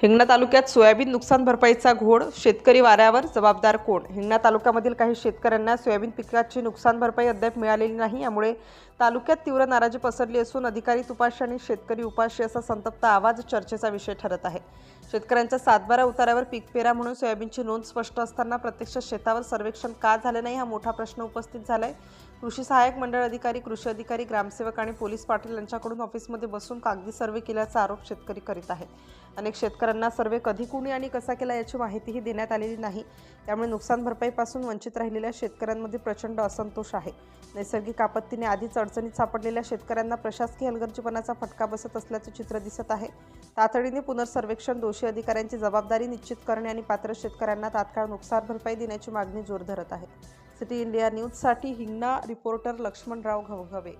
हिंगणा तालुक्यात सोयाबीन नुकसान भरपाईचा घोळ, शेतकरी वाऱ्यावर, जबाबदार कोण? हिंगणा तालुक्यामधील काही शेतकऱ्यांना सोयाबीन पिकाची नुकसान भरपाई अद्याप मिळालेली नाही। यामुळे तालुक्यात तीव्र नाराजी पसरली असून अधिकारी तुपाशी आणि शेतकरी उपाशी असा संतप्त आवाज चर्चेचा विषय ठरत आहे। शेतकऱ्यांच्या सातबारा उतारावर पीक पेरा म्हणून सोयाबीनची नोंद स्पष्ट असताना प्रत्यक्ष शेतावर सर्वेक्षण का झाले नाही हा मोठा प्रश्न उपस्थित झालाय। कृषी सहाय्यक मंडळ अधिकारी, कृषी अधिकारी, ग्रामसेवक आणि पोलीस पाटील यांच्याकडून ऑफिसमध्ये बसून कागदी सर्वे केल्याचा आरोप शेतकरी करीत आहेत। अनेक शेतकऱ्यांना सर्वे कधी, कुणी आणि कसा केला याची माहितीही देण्यात आलेली नाही। त्यामुळे नुकसान भरपाईपासून वंचित राहिलेल्या शेतकऱ्यांमध्ये प्रचंड असंतोष आहे। नैसर्गिक आपत्तीने आधीच अडचणीत सापडलेल्या शेतकऱ्यांना प्रशासकीय हलगर्जीपणाचा फटका बसत असल्याचे चित्र दिसत आहे। तातडीने पुनर्सर्वेक्षण, दोषी अधिकाऱ्यांची जबाबदारी निश्चित करणे आणि पात्र शेतकऱ्यांना तात्काळ नुकसान भरपाई देण्याची मागणी जोर धरत आहे। सिटी इंडिया न्यूजसाठी हिंगणा रिपोर्टर लक्ष्मणराव घवघवे।